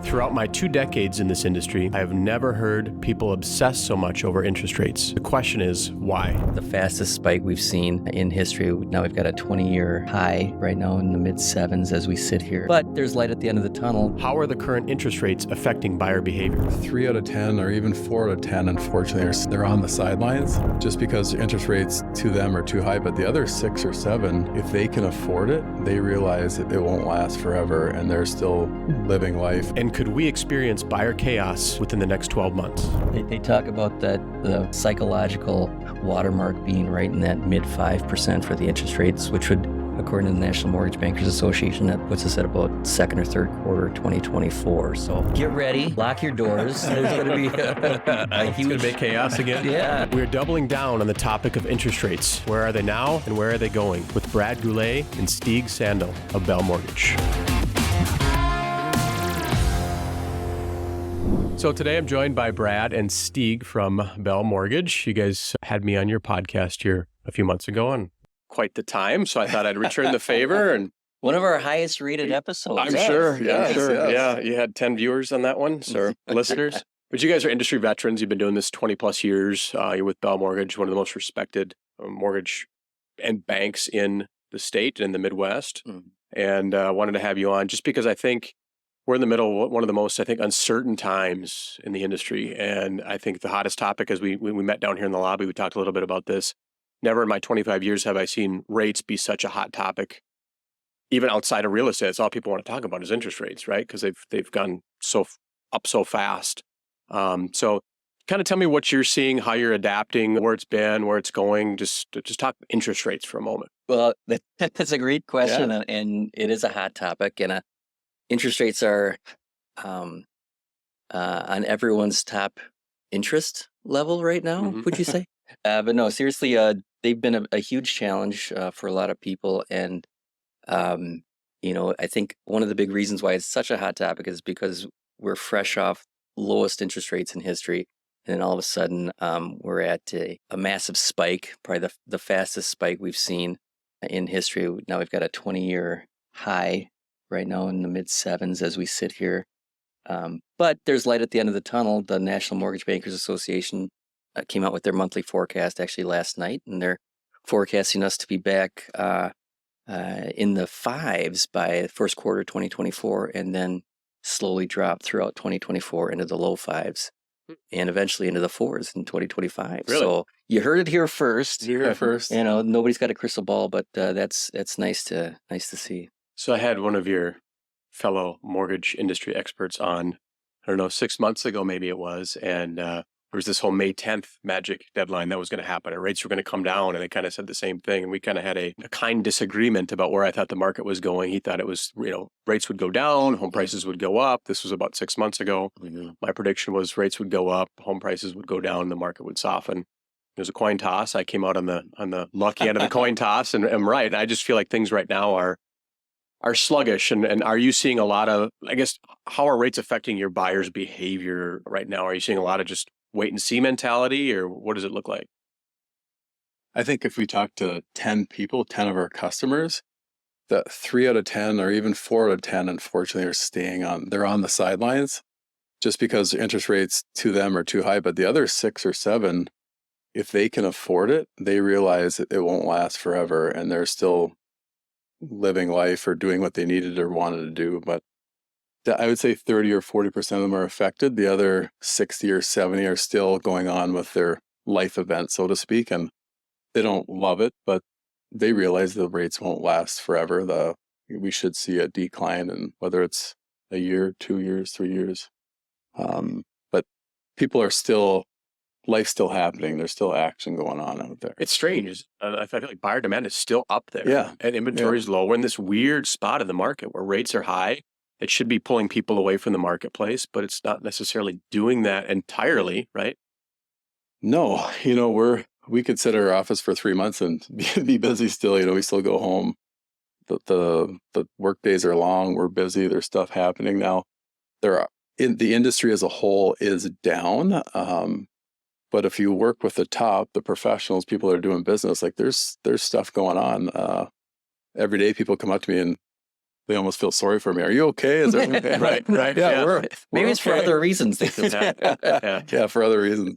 Throughout my 2 decades in this industry, I have never heard people obsess so much over interest rates. The question is, why? The fastest spike we've seen in history. Now we've got a 20-year high right now in the mid-sevens as we sit here. But there's light at the end of the tunnel. How are the current interest rates affecting buyer behavior? 3 out of 10 or even 4 out of 10, unfortunately, they're on the sidelines just because interest rates to them are too high. But the other 6 or 7, if they can afford it, they realize that it won't last forever and they're still living life. And could we experience buyer chaos within the next 12 months? They talk about the psychological watermark being right in that mid 5% for the interest rates, which would, according to the National Mortgage Bankers Association, that puts us at about second or third quarter 2024. So get ready, lock your doors. There's going to be a huge... It's going to be chaos again? Yeah. We're doubling down on the topic of interest rates. Where are they now and where are they going? With Brad Goulet and Stig Sandell of Bell Mortgage. So today I'm joined by Brad and Stig from Bell Mortgage. You guys had me on your podcast here a few months ago on quite the time, so I thought I'd return the favor. And one of our highest rated episodes. I'm sure. Yeah, sure. Yes. Yeah, you had 10 viewers on that one, so listeners. But you guys are industry veterans. You've been doing this 20 plus years. You're with Bell Mortgage, one of the most respected mortgage and banks in the state and in the Midwest. And wanted to have you on just because I think we're in the middle of one of the most, I think, uncertain times in the industry. And I think the hottest topic, as we met down here in the lobby, we talked a little bit about this. Never in my 25 years have I seen rates be such a hot topic. Even outside of real estate, it's all people want to talk about is interest rates, right? Because they've gone up so fast. So kind of tell me what you're seeing, how you're adapting, where it's been, where it's going. Just talk interest rates for a moment. Well, that's a great question, and it is a hot topic. And interest rates are on everyone's top interest level right now, would you say? But no, seriously, they've been a huge challenge for a lot of people. And, I think one of the big reasons why it's such a hot topic is because we're fresh off lowest interest rates in history. And then all of a sudden, we're at a massive spike, probably the fastest spike we've seen in history. Now we've got a 20-year high right now in the mid-sevens as we sit here. But there's light at the end of the tunnel. The National Mortgage Bankers Association came out with their monthly forecast actually last night, and they're forecasting us to be back in the 5s by first quarter 2024, and then slowly drop throughout 2024 into the low 5s, and eventually into the 4s in 2025. Really? So you heard it here first. You heard it first. Nobody's got a crystal ball, but that's nice to see. So I had one of your fellow mortgage industry experts on, 6 months ago, maybe it was. And there was this whole May 10th magic deadline that was going to happen and rates were going to come down. And they kind of said the same thing. And we kind of had a kind disagreement about where I thought the market was going. He thought it was, rates would go down, home prices would go up. This was about 6 months ago. My prediction was rates would go up, home prices would go down, the market would soften. It was a coin toss. I came out on the lucky end of the coin toss, and I'm right. I just feel like things right now are sluggish. And are you seeing a lot of, how are rates affecting your buyers' behavior right now? Are you seeing a lot of just wait and see mentality, or what does it look like? I think if we talk to 10 people, 10 of our customers, that 3 out of 10 or even 4 out of 10, unfortunately, they're on the sidelines just because interest rates to them are too high. But the other 6 or 7, if they can afford it, they realize that it won't last forever and they're still living life or doing what they needed or wanted to do. But I would say 30 or 40% of them are affected. The other 60 or 70 are still going on with their life event, so to speak. And they don't love it, but they realize the rates won't last forever. We should see a decline, and whether it's a year, 2 years, 3 years. But people are life's still happening. There's still action going on out there. It's strange. I feel like buyer demand is still up there. Yeah. And inventory is low. We're in this weird spot of the market where rates are high. It should be pulling people away from the marketplace, but it's not necessarily doing that entirely, right? No, we could sit at our office for 3 months and be busy still. We still go home. The work days are long. We're busy. There's stuff happening now. The industry as a whole is down. But if you work with the professionals, people that are doing business, like there's stuff going on. Every day people come up to me and they almost feel sorry for me. Are you okay? Is everything okay? Right. Yeah, we're Maybe it's for okay. other reasons. They feel Yeah, for other reasons.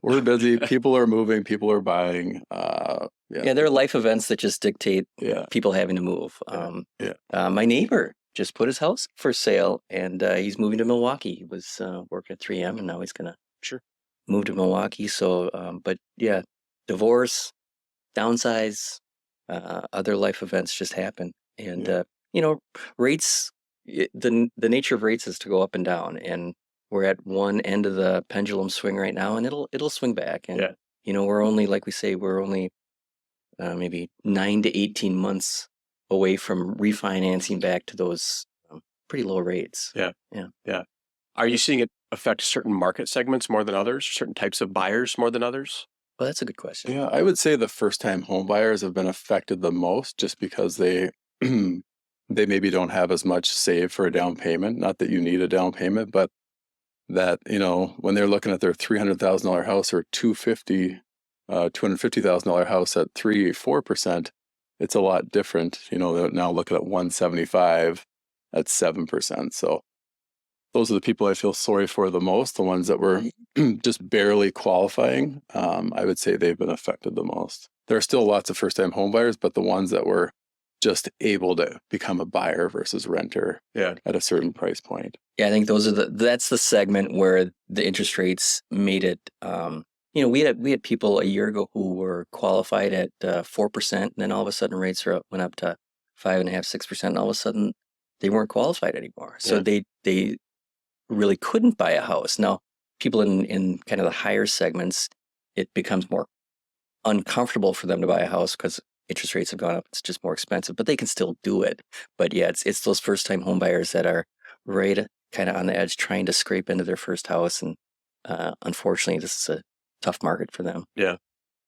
We're busy. People are moving. People are buying. There are life events that just dictate people having to move. My neighbor just put his house for sale, and he's moving to Milwaukee. He was working at 3M, and now he's going to move to Milwaukee. So, but yeah, divorce, downsize, other life events just happen. And, rates, the nature of rates is to go up and down. And we're at one end of the pendulum swing right now, and it'll swing back. And, we're only, like we say, we're only maybe 9 to 18 months away from refinancing back to those pretty low rates. Yeah. Are you seeing it affect certain market segments more than others, certain types of buyers more than others? Well, that's a good question. Yeah, I would say the first-time home buyers have been affected the most just because they they maybe don't have as much saved for a down payment. Not that you need a down payment, but that, when they're looking at their $300,000 house or $250,000 house at 3-4%, it's a lot different. They're now looking at 175 at 7%. So those are the people I feel sorry for the most, the ones that were just barely qualifying. I would say they've been affected the most. There are still lots of first-time home buyers, but the ones that were just able to become a buyer versus renter at a certain price point. Yeah, I think that's the segment where the interest rates made it. We had people a year ago who were qualified at 4%, and then all of a sudden rates went up to 5.5%, 6%, and all of a sudden they weren't qualified anymore. So they really couldn't buy a house. Now, people in kind of the higher segments, it becomes more uncomfortable for them to buy a house because interest rates have gone up. It's just more expensive, but they can still do it. But yeah, it's those first-time home buyers that are right kind of on the edge trying to scrape into their first house. And unfortunately, this is a tough market for them. Yeah.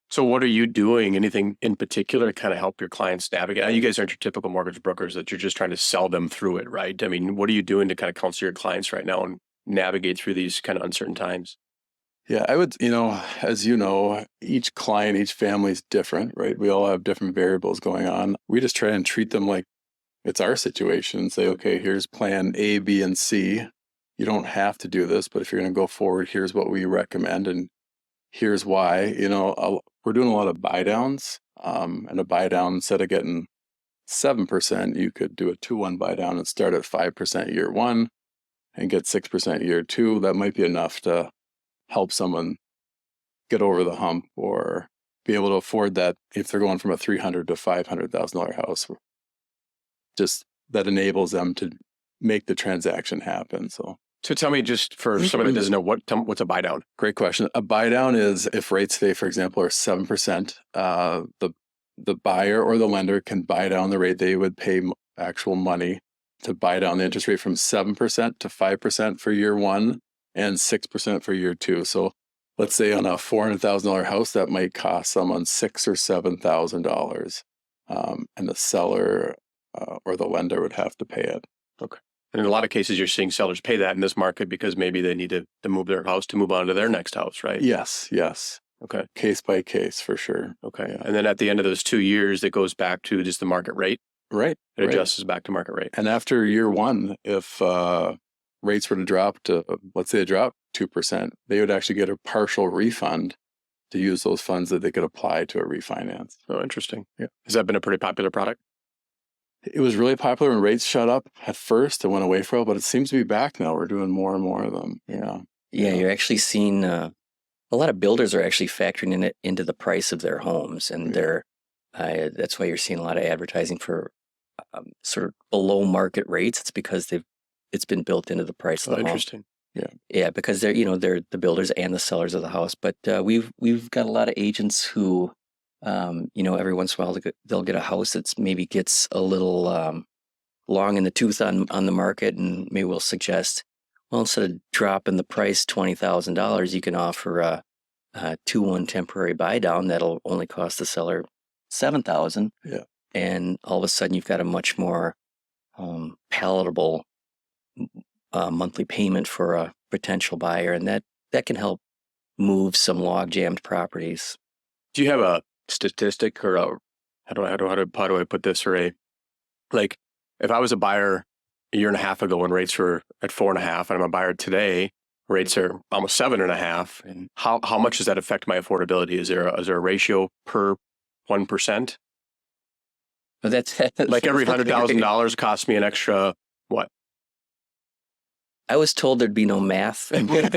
So what are you doing? Anything in particular to kind of help your clients navigate? You guys aren't your typical mortgage brokers that you're just trying to sell them through it, right? I mean, what are you doing to kind of counsel your clients right now and navigate through these kind of uncertain times? Yeah, I would, as each client, each family is different, right? We all have different variables going on. We just try and treat them like it's our situation and say, okay, here's plan A, B, and C. You don't have to do this, but if you're going to go forward, here's what we recommend and here's why. We're doing a lot of buy downs, and a buy down, instead of getting 7%, you could do a 2-1 buy down and start at 5% year one and get 6% year two. That might be enough to help someone get over the hump or be able to afford that if they're going from a $300,000 to $500,000 house. Just that enables them to make the transaction happen. So tell me, just for somebody that doesn't know, what's a buy down? Great question. A buy down is if rates today, for example, are 7%, the buyer or the lender can buy down the rate. They would pay actual money to buy down the interest rate from 7% to 5% for year one and 6% for year two. So let's say on a $400,000 house, that might cost someone $6,000 or $7,000, and the seller or the lender would have to pay it. Okay. And in a lot of cases, you're seeing sellers pay that in this market because maybe they need to move their house to move on to their next house, right? Yes. Okay. Case by case, for sure. Okay. Yeah. And then at the end of those 2 years, it goes back to just the market rate? Right. It adjusts back to market rate. And after year one, if rates were to drop to, let's say they drop 2%, they would actually get a partial refund to use those funds that they could apply to a refinance. Oh, interesting. Yeah. Has that been a pretty popular product? It was really popular when rates shot up at first. It went away for a while, but it seems to be back now. We're doing more and more of them. Yeah, you're actually seeing a lot of builders are actually factoring it into the price of their homes, and that's why you're seeing a lot of advertising for sort of below market rates. It's because it's been built into the price of the home. Interesting. Yeah, because they're the builders and the sellers of the house. But we've got a lot of agents who. Every once in a while they'll get a house that maybe gets a little long in the tooth on the market, and maybe we'll suggest, well, instead of dropping the price $20,000, you can offer a 2-1 temporary buy down that'll only cost the seller $7,000. Yeah, and all of a sudden you've got a much more palatable monthly payment for a potential buyer, and that can help move some log jammed properties. Do you have a statistic or how do I put this, or if I was a buyer a year and a half ago when rates were at 4.5, and I'm a buyer today, rates are almost 7.5. And how much does that affect my affordability? Is there a ratio per 1%? But that's like every $100,000 costs me an extra what? I was told there'd be no math. Roughly, how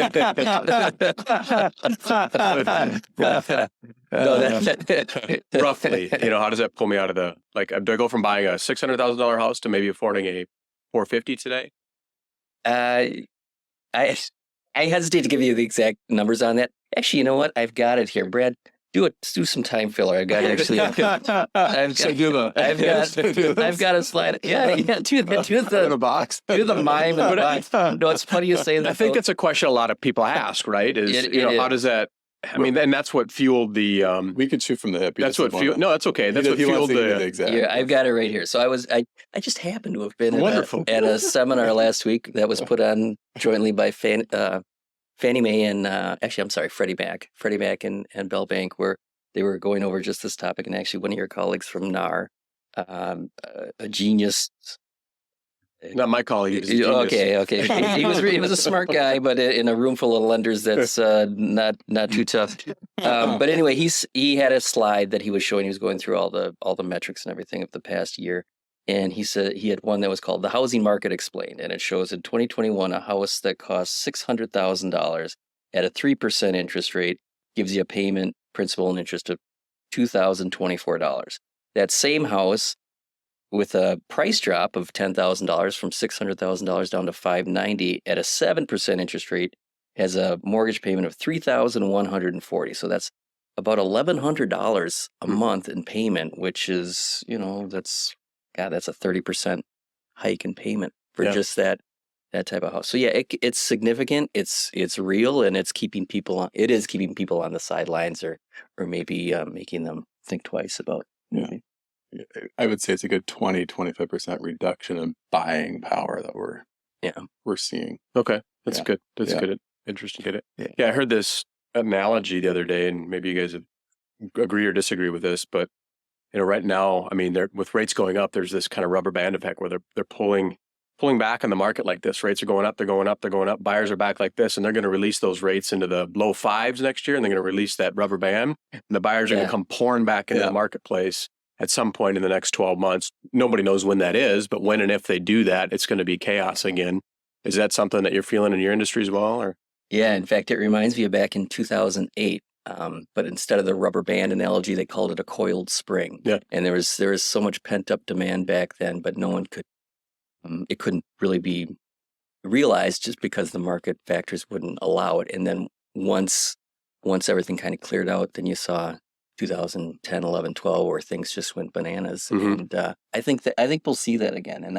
does that pull me out of the, like, do I go from buying a $600,000 house to maybe affording a $450 today? I hesitate to give you the exact numbers on that. Actually, you know what? I've got it here, Brad. Do some time filler. I've got actually. I've got a slide. Yeah. Do the box. Do the mime in the box. No, it's funny you say that. I think that's a question a lot of people ask, right? How does that? I mean, and that's what fueled the. We could shoot from the hip. That's what fueled. No, that's okay. That's what fueled the exact. Yeah, I've got it right here. So I just happened to have been at a seminar last week that was put on jointly by Fannie Mae and Freddie Mac and Bell Bank, where they were going over just this topic. And actually, one of your colleagues from NAR, a genius. Not my colleague. He was a genius. Okay. He was a smart guy, but in a room full of lenders, that's not too tough. But anyway, he had a slide that he was showing. He was going through all the metrics and everything of the past year. And he said he had one that was called The Housing Market Explained. And it shows in 2021, a house that costs $600,000 at a 3% interest rate gives you a payment, principal, and interest of $2,024. That same house with a price drop of $10,000 from $600,000 down to $590 at a 7% interest rate has a mortgage payment of $3,140. So that's about $1,100 a month in payment, which is, that's a 30% hike in payment for just that type of house. So yeah, it's significant. It's real, and it's keeping people on. It is keeping people on the sidelines, or maybe making them think twice about. Yeah, I would say it's a good 20-25% reduction in buying power that we're seeing. Okay, that's good. That's good. Interesting. Get it? Yeah, I heard this analogy the other day, and maybe you guys agree or disagree with this, but. Right now, I mean, with rates going up, there's this kind of rubber band effect where they're pulling back on the market like this. Rates are going up, they're going up, they're going up. Buyers are back like this, and they're going to release those rates into the low 5s next year, and they're going to release that rubber band. And the buyers are going to come pouring back into the marketplace at some point in the next 12 months. Nobody knows when that is, but when and if they do that, it's going to be chaos again. Is that something that you're feeling in your industry as well? Or? Yeah, in fact, it reminds me of back in 2008. But instead of the rubber band analogy, they called it a coiled spring. Yeah. And there was so much pent up demand back then, but no one could. It couldn't really be realized just because the market factors wouldn't allow it. And then once everything kind of cleared out, then you saw 2010, 11, 12, where things just went bananas. Mm-hmm. And I think we'll see that again. And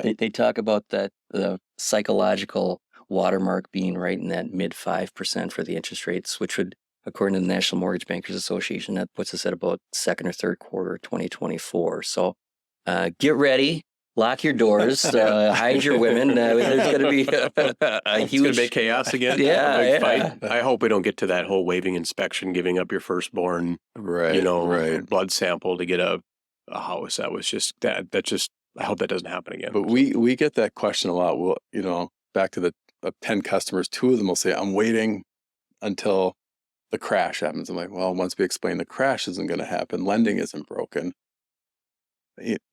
they talk about that the psychological watermark being right in that mid 5% for the interest rates, which would, according to the National Mortgage Bankers Association, that puts us at about second or third quarter 2024. So get ready, lock your doors, hide your women. There's going to be a huge... It's going to be chaos again? Yeah, a big fight. I hope we don't get to that whole waiving inspection, giving up your firstborn, blood sample to get a house. That was just, I hope that doesn't happen again. But we get that question a lot. Well, back to the 10 customers, 2 of them will say, I'm waiting until the crash happens. I'm like, well, once we explain the crash isn't going to happen, lending isn't broken.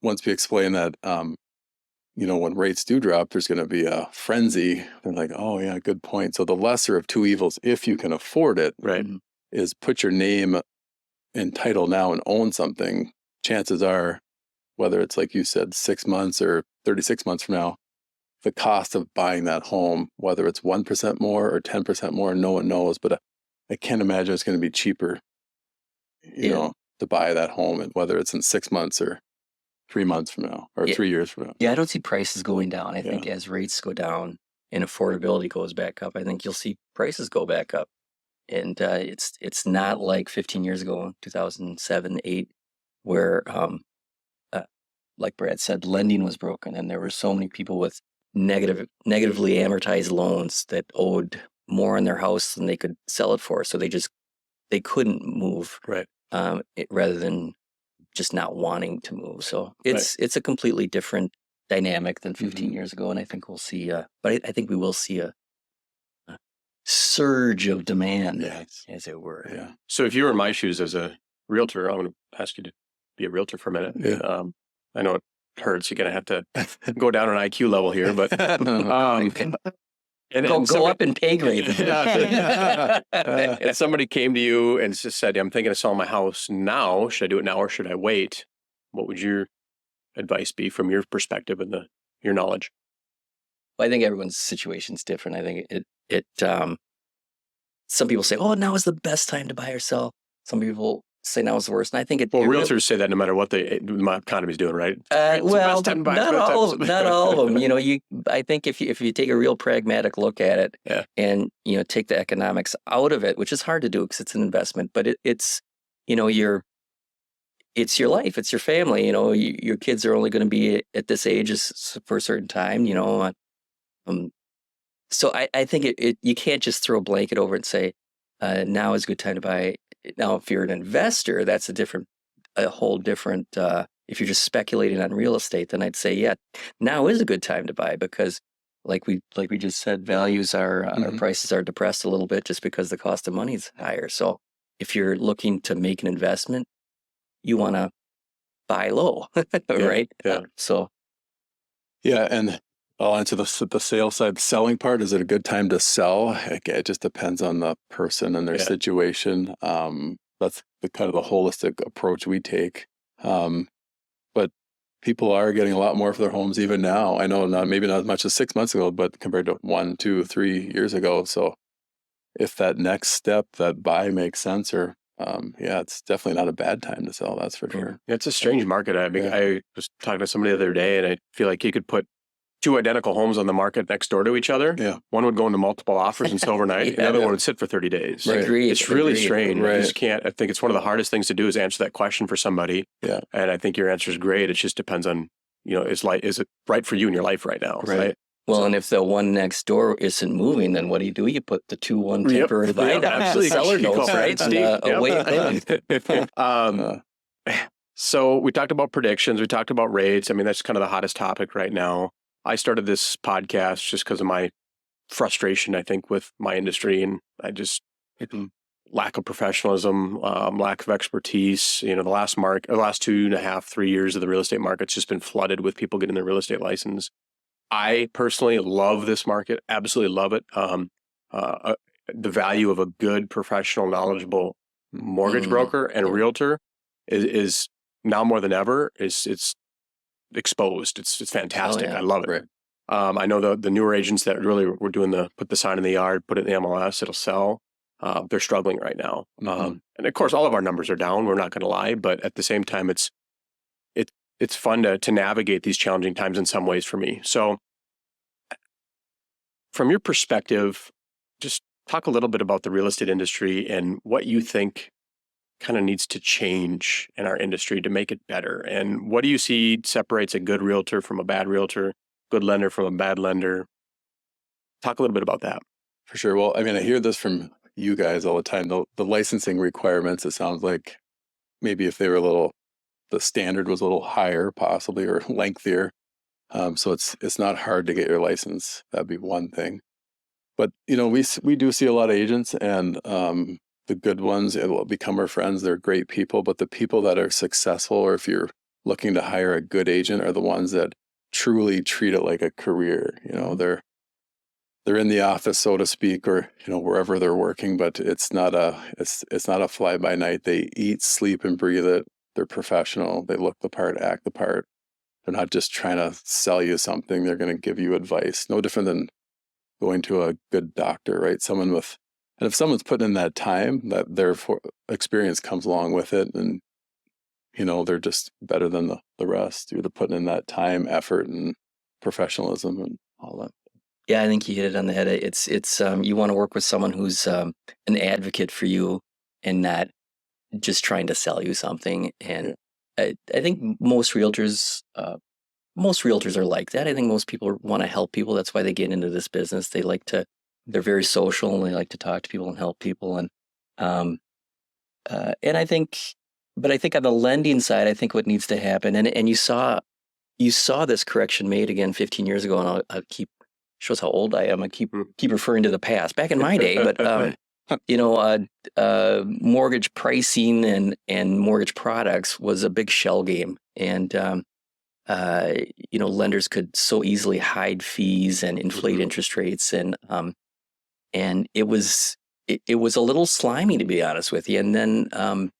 Once we explain that, when rates do drop, there's going to be a frenzy. They're like, oh yeah, good point. So the lesser of 2 evils, if you can afford it, is put your name and title now and own something. Chances are, whether it's like you said, 6 months or 36 months from now, the cost of buying that home, whether it's 1% more or 10% more, no one knows, but I can't imagine it's going to be cheaper, to buy that home, and whether it's in 6 months or 3 months from now or 3 years from now. Yeah, I don't see prices going down. I think as rates go down and affordability goes back up, I think you'll see prices go back up. And it's not like 15 years ago, 2007, 2008, where, like Brad said, lending was broken, and there were so many people with negatively amortized loans that owed more on their house than they could sell it for. So they couldn't move, rather than just not wanting to move. So it's a completely different dynamic than 15 years ago. And I think we'll see, but I think we will see a surge of demand, as it were. Yeah. So if you were in my shoes as a realtor, I'm going to ask you to be a realtor for a minute. Yeah. I know it hurts. You're going to have to go down an IQ level here, but go up in pay grade. And somebody came to you and just said, I'm thinking of selling my house now. Should I do it now or should I wait? What would your advice be from your perspective and your knowledge? I think everyone's situation's different. I think some people say, oh, now is the best time to buy or sell. Some people say now is the worst. And I think realtors say that no matter what the economy's doing, right? Well, not all of them. I think if you take a real pragmatic look at it and, take the economics out of it, which is hard to do because it's an investment, but it's your life, it's your family, your kids are only going to be at this age for a certain time, so I think you can't just throw a blanket over it and say, now is a good time to buy. Now, if you're an investor, that's a whole different, if you're just speculating on real estate, then I'd say, now is a good time to buy because like we just said, values our prices are depressed a little bit just because the cost of money is higher. So if you're looking to make an investment, you want to buy low, right? Yeah. And I'll answer the sales side. The selling part, is it a good time to sell? It just depends on the person and their situation. That's the kind of the holistic approach we take. But people are getting a lot more for their homes even now. I know maybe not as much as 6 months ago, but compared to 1, 2, 3 years ago. So if that next step, that buy makes sense, or it's definitely not a bad time to sell. That's for sure. It's a strange market. I mean, I was talking to somebody the other day, and I feel like you could put 2 identical homes on the market next door to each other. Yeah. One would go into multiple offers and sell overnight. The other one would sit for 30 days. Right. Agreed. It's really strange. Right. I just can't. I think it's one of the hardest things to do is answer that question for somebody. Yeah. And I think your answer is great. It just depends on, is it right for you in your life right now? Right. Well, and if the one next door isn't moving, then what do? You put the 2-1 temporary buy down. Absolutely. Seller notes, right? So we talked about predictions. We talked about rates. I mean, that's kind of the hottest topic right now. I started this podcast just because of my frustration, I think, with my industry, and I just lack of professionalism, lack of expertise. The last 2.5, 3 years of the real estate market's just been flooded with people getting their real estate license. I personally love this market, absolutely love it. The value of a good, professional, knowledgeable mortgage broker and realtor is now more than ever. It's exposed. It's fantastic. I love it. Right. I know the newer agents that really were doing put the sign in the yard, put it in the MLS, it'll sell. They're struggling right now. And of course, all of our numbers are down. We're not going to lie, but at the same time, it's fun to navigate these challenging times in some ways for me. So, from your perspective, just talk a little bit about the real estate industry and what you think kind of needs to change in our industry to make it better. And what do you see separates a good realtor from a bad realtor, good lender from a bad lender? Talk a little bit about that. For sure. Well, I mean, I hear this from you guys all the time. The licensing requirements, it sounds like maybe if they were the standard was a little higher possibly, or lengthier. So it's not hard to get your license. That'd be one thing. But, we do see a lot of agents, and the good ones, it will become our friends. They're great people, but the people that are successful, or if you're looking to hire a good agent, are the ones that truly treat it like a career. They're in the office, so to speak, or wherever they're working, but it's not a fly by night. They eat, sleep, and breathe it. They're professional. They look the part, act the part. They're not just trying to sell you something. They're going to give you advice. No different than going to a good doctor, right? And if someone's putting in that time, that their experience comes along with it, and they're just better than the rest due to putting in that time, effort, and professionalism and all that. Yeah, I think you hit it on the head. It's you want to work with someone who's an advocate for you and not just trying to sell you something. And I think most realtors are like that. I think most people want to help people. That's why they get into this business. They're very social, and they like to talk to people and help people. And I think on the lending side, I think what needs to happen, and you saw you saw this correction made again 15 years ago, and I'll keep, shows how old I am. I keep referring to the past. Back in my day, but mortgage pricing and mortgage products was a big shell game, and lenders could so easily hide fees and inflate interest rates, and it was a little slimy, to be honest with you. And then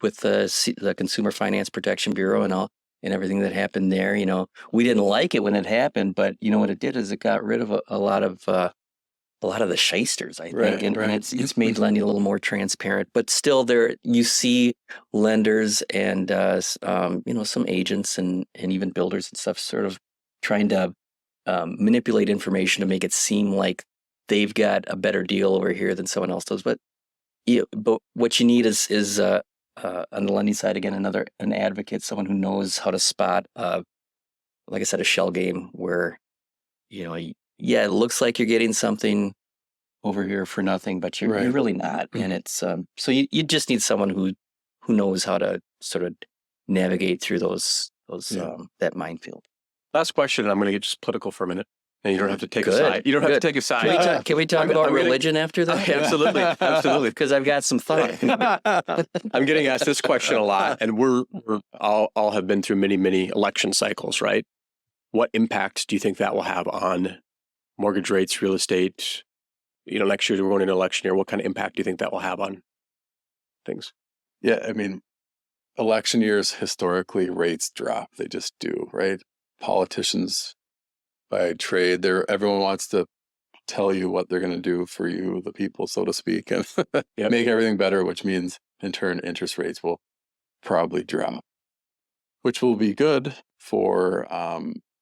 with the Consumer Finance Protection Bureau and everything that happened there, we didn't like it when it happened, but what it did is it got rid of a lot of the shysters, I think, and it's made lending a little more transparent. But still, there you see lenders and some agents and even builders and stuff sort of trying to manipulate information to make it seem like they've got a better deal over here than someone else does. But what you need is on the lending side, again, an advocate, someone who knows how to spot, like I said, a shell game where it looks like you're getting something over here for nothing, but you're really not. And it's so you just need someone who knows how to sort of navigate through that minefield. Last question, and I'm going to get just political for a minute. And you don't have to take a side. You don't have to take a side. Can we talk about religion after that? Absolutely. Because I've got some thought. I'm getting asked this question a lot, and we're all have been through many, many election cycles, right? What impact do you think that will have on mortgage rates, real estate? Next year we're going into election year. What kind of impact do you think that will have on things? Yeah, I mean, election years historically rates drop. They just do, right? Politicians by trade, everyone wants to tell you what they're going to do for you, the people, so to speak, and make everything better, which means in turn interest rates will probably drop, which will be good for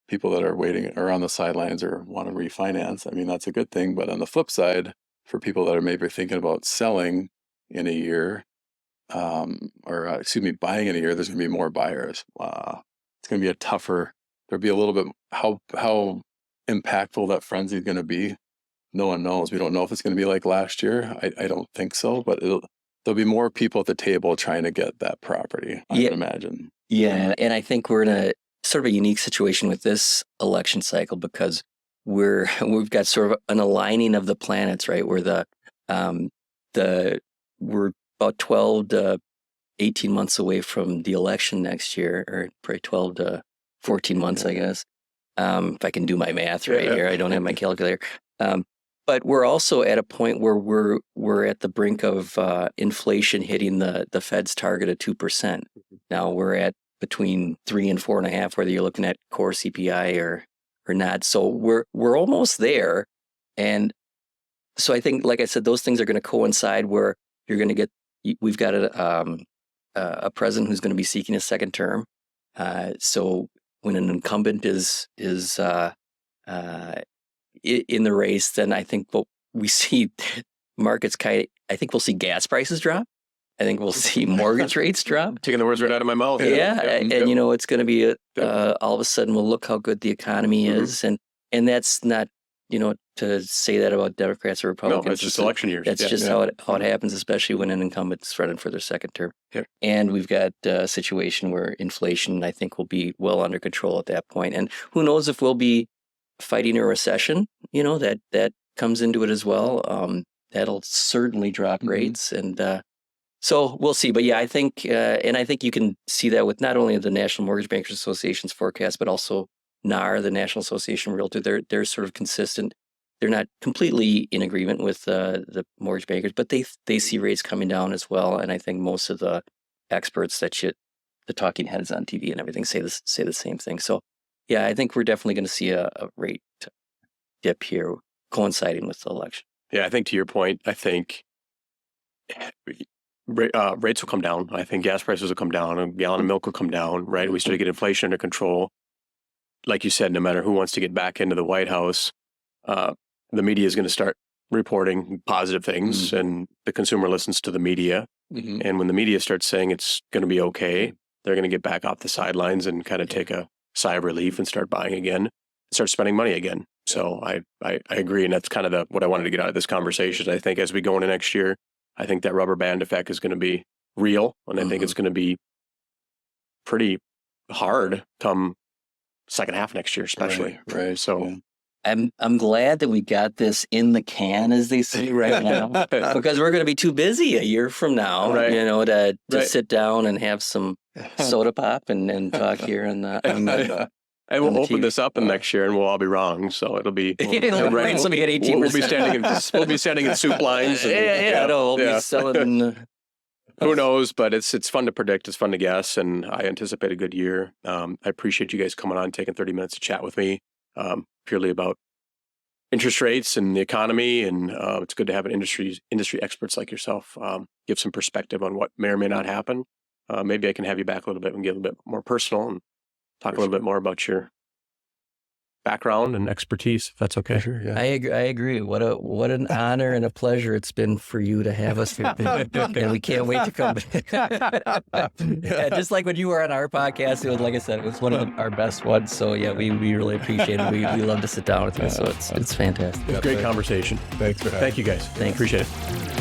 people that are waiting or on the sidelines or want to refinance. I mean, that's a good thing. But on the flip side, for people that are maybe thinking about selling in a year, buying in a year, there's going to be more buyers. It's going to be there'll be a little bit, how impactful that frenzy is going to be. No one knows. We don't know if it's going to be like last year. I don't think so, but there'll be more people at the table trying to get that property, I would imagine. Yeah, and I think we're in a sort of a unique situation with this election cycle because we've got sort of an aligning of the planets, right? Where we're about 12 to 18 months away from the election next year, or probably 12 to 14 months, I guess. If I can do my math right here, I don't have my calculator. But we're also at a point where we're at the brink of inflation hitting the Fed's target of 2%. Now we're at between 3 and 4.5, whether you're looking at core CPI or not. So we're almost there, and so I think, like I said, those things are going to coincide where you're going to get. We've got a president who's going to be seeking a second term. So when an incumbent is in the race, then I think what we see markets I think we'll see gas prices drop. I think we'll see mortgage rates drop. Taking the words right out of my mouth. Yeah. And it's going to be all of a sudden we'll look how good the economy is, and that's not to say that about Democrats or Republicans. No, it's just election years. That's just how it happens, especially when an incumbent's running for their second term. Yep. And we've got a situation where inflation, I think, will be well under control at that point. And who knows if we'll be fighting a recession? That comes into it as well. That'll certainly drop rates, and so we'll see. But yeah, I think, and I think you can see that with not only the National Mortgage Bankers Association's forecast, but also NAR, the National Association of Realtors. They're sort of consistent. They're not completely in agreement with the mortgage bankers, but they see rates coming down as well. And I think most of the experts the talking heads on TV and everything say the same thing. So yeah, I think we're definitely going to see a rate dip here coinciding with the election. Yeah, I think to your point, I think rates will come down. I think gas prices will come down. A gallon of milk will come down, right? We start to get inflation under control. Like you said, no matter who wants to get back into the White House, the media is going to start reporting positive things, and the consumer listens to the media. And when the media starts saying it's going to be okay, they're going to get back off the sidelines and kind of take a sigh of relief and start buying again, and start spending money again. So I agree, and that's kind of what I wanted to get out of this conversation. I think as we go into next year, I think that rubber band effect is going to be real, and I think it's going to be pretty hard come second half next year, especially. Right. So. Yeah. I'm glad that we got this in the can, as they say right now, because we're going to be too busy a year from now, Right. to Right. sit down and have some soda pop and talk here on the. And we'll open this up in next year, and we'll all be wrong. So it'll be We'll be at 18%. We'll be standing in soup lines. And, We'll be selling. Who knows? But it's fun to predict. It's fun to guess, and I anticipate a good year. I appreciate you guys coming on, taking 30 minutes to chat with me, purely about interest rates and the economy. And it's good to have an industry experts like yourself give some perspective on what may or may not happen. Maybe I can have you back a little bit and get a little bit more personal and talk a little bit more about your background and expertise, if that's okay. Sure, yeah. I agree. What an honor and a pleasure it's been for you to have us here. And we can't wait to come back. Yeah, just like when you were on our podcast, it was, like I said, it was one of our best ones. So yeah, we really appreciate it. We love to sit down with you. So it's fantastic. Great conversation. Thanks for having me. Thank you guys. Thanks. Appreciate it.